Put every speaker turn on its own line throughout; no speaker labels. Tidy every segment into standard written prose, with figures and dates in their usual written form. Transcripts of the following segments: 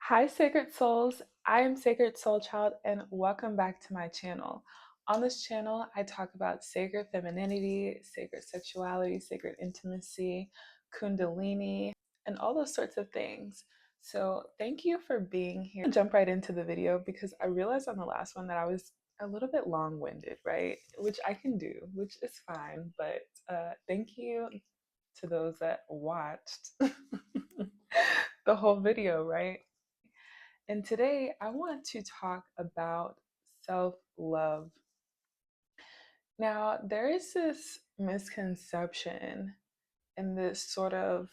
Hi, Sacred Souls. I am Sacred Soul Child, and welcome back to my channel. On this channel, I talk about sacred femininity, sacred sexuality, sacred intimacy, kundalini, and all those sorts of things. So, thank you for being here. I'll jump right into the video because I realized on the last one that I was a little bit long winded, right? Which I can do, which is fine, but thank you to those that watched the whole video, right? And today I want to talk about self love. Now, there is this misconception and this sort of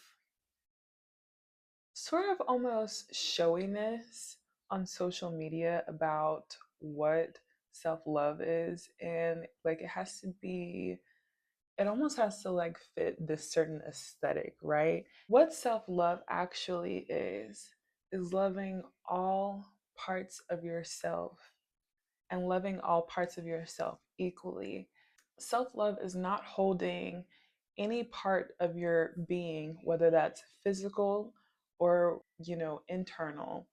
almost showiness on social media about what self love is. And like it almost has to like fit this certain aesthetic, right? What self love actually is loving all parts of yourself and loving all parts of yourself equally. Self love is not holding any part of your being, whether that's physical or, internal,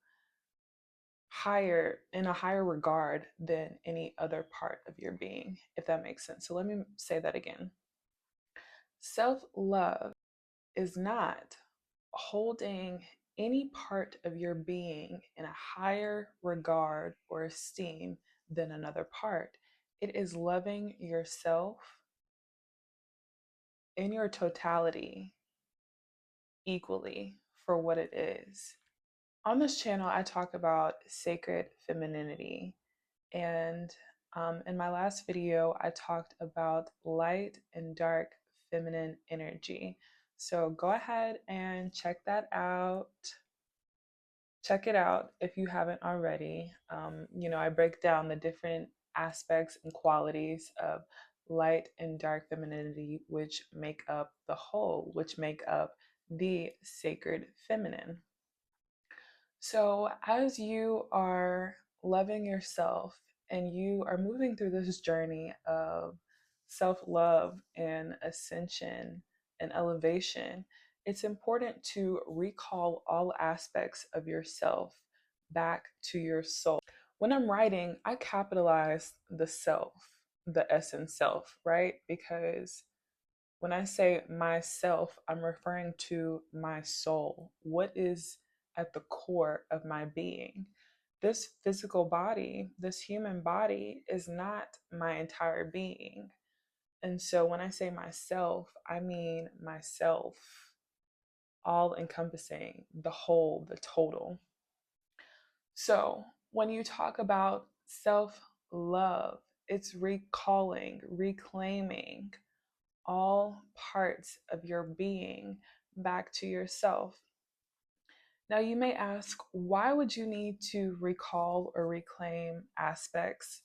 higher in a higher regard than any other part of your being, if that makes sense. So let me say that again. Self love is not holding any part of your being in a higher regard or esteem than another part. It is loving yourself in your totality equally for what it is. On this channel, I talk about sacred femininity. And in my last video, I talked about light and dark feminine energy. So go ahead and check that out. Check it out if you haven't already. I break down the different aspects and qualities of light and dark femininity, which make up the whole, which make up the sacred feminine. So, as you are loving yourself and you are moving through this journey of self love and ascension and elevation, it's important to recall all aspects of yourself back to your soul. When I'm writing, I capitalize the self, the essence self, right? Because when I say myself, I'm referring to my soul. What is at the core of my being? This physical body, this human body, is not my entire being. And so when I say myself, I mean myself, all encompassing, the whole, the total. So when you talk about self love, it's recalling, reclaiming all parts of your being back to yourself. Now, you may ask, why would you need to recall or reclaim aspects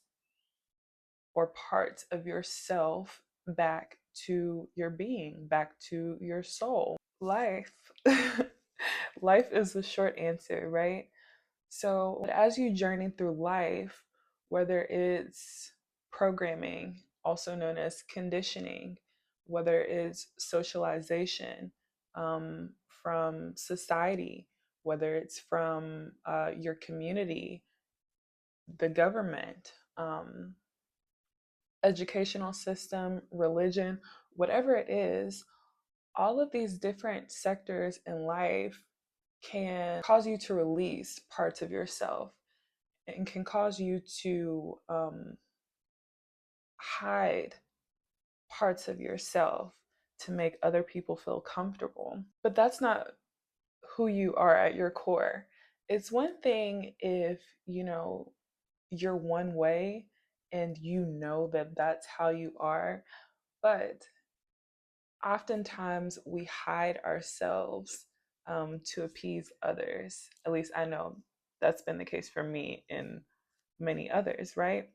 or parts of yourself back to your being, back to your soul? Life. Life is the short answer, right? So, as you journey through life, whether it's programming, also known as conditioning, whether it's socialization from society, whether it's from your community, the government, educational system, religion, whatever it is, all of these different sectors in life can cause you to release parts of yourself and can cause you to hide parts of yourself to make other people feel comfortable. But that's not who you are at your core. It's one thing if, you're one way and you know that that's how you are, but oftentimes we hide ourselves to appease others. At least I know that's been the case for me and many others, right?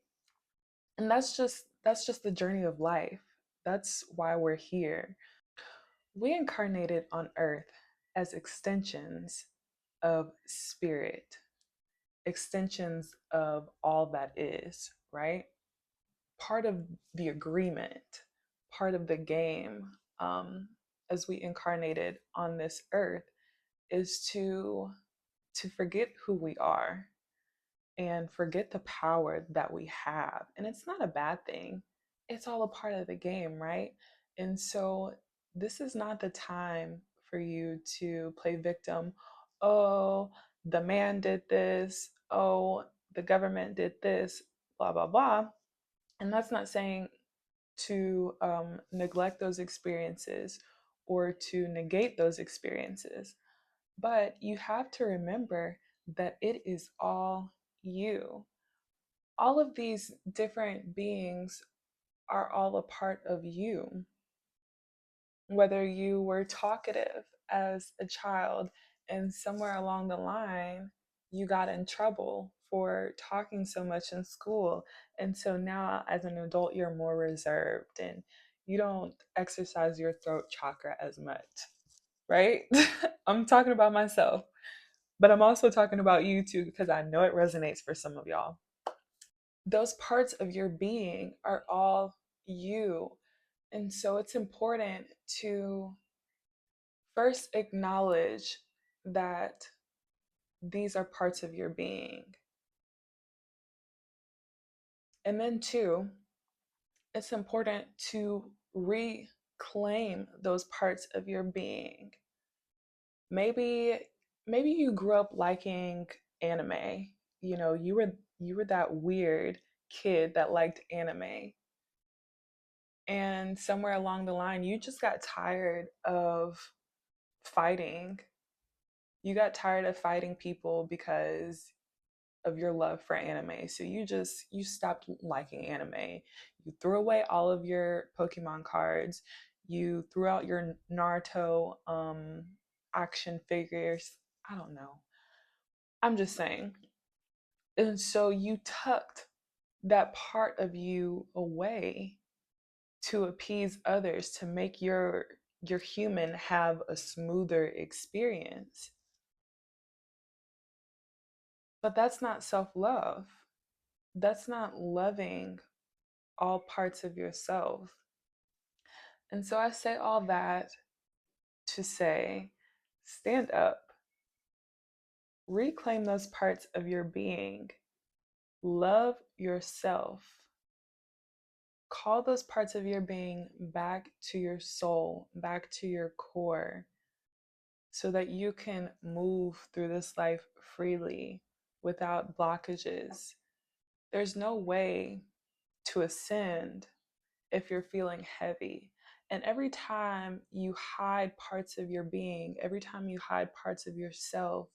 And that's just the journey of life. That's why we're here. We incarnated on earth as extensions of spirit, extensions of all that is, right? Part of the agreement, part of the game, as we incarnated on this earth, is to to forget who we are and forget the power that we have. And it's not a bad thing, it's all a part of the game, right? And so, this is not the time for you to play victim. Oh, the man did this. Oh, the government did this, blah, blah, blah. And that's not saying to neglect those experiences or to negate those experiences. But you have to remember that it is all you. All of these different beings are all a part of you. Whether you were talkative as a child and somewhere along the line you got in trouble for talking so much in school, and so now as an adult you're more reserved and you don't exercise your throat chakra as much, right? I'm talking about myself, but I'm also talking about you too because I know it resonates for some of y'all. Those parts of your being are all you. And so it's important to first acknowledge that these are parts of your being. And then, two, it's important to reclaim those parts of your being. Maybe you grew up liking anime. You know, you were that weird kid that liked anime. And somewhere along the line you just got tired of fighting. You got tired of fighting people because of your love for anime. So you stopped liking anime. You threw away all of your Pokemon cards. You threw out your Naruto action figures. I don't know. I'm just saying. And so you tucked that part of you away to appease others, to make your human have a smoother experience. But that's not self-love. That's not loving all parts of yourself. And so I say all that to say, stand up, reclaim those parts of your being, love yourself, call those parts of your being back to your soul, back to your core, so that you can move through this life freely without blockages. There's no way to ascend if you're feeling heavy. And every time you hide parts of your being, every time you hide parts of yourself,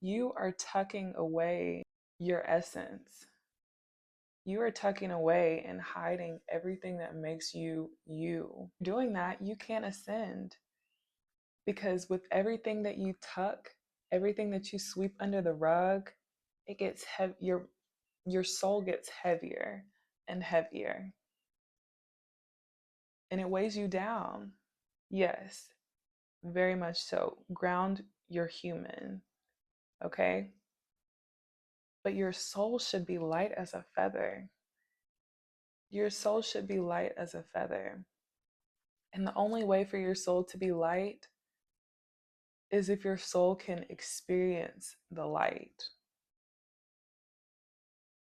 you are tucking away your essence. You are tucking away and hiding everything that makes you you. Doing that, you can't ascend, because with everything that you tuck, everything that you sweep under the rug, it gets heavy. Your soul gets heavier and heavier, and it weighs you down. Yes, very much so. Ground your human, okay? But your soul should be light as a feather. Your soul should be light as a feather. And the only way for your soul to be light is if your soul can experience the light,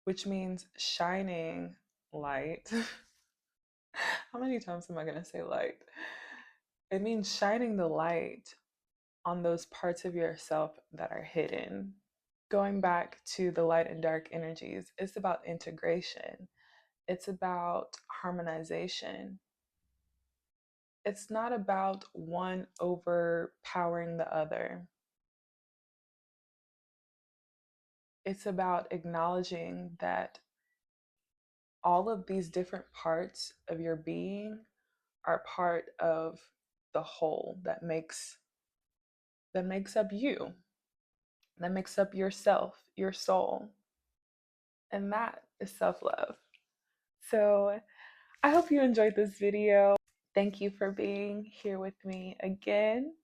which means shining light. How many times am I going to say light? It means shining the light on those parts of yourself that are hidden. Going back to the light and dark energies, it's about integration, it's about harmonization. It's not about one overpowering the other. It's about acknowledging that all of these different parts of your being are part of the whole that makes up you, that makes up yourself, your soul. And that is self-love. So I hope you enjoyed this video. Thank you for being here with me again.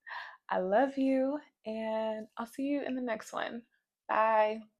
I love you, and I'll see you in the next one. Bye.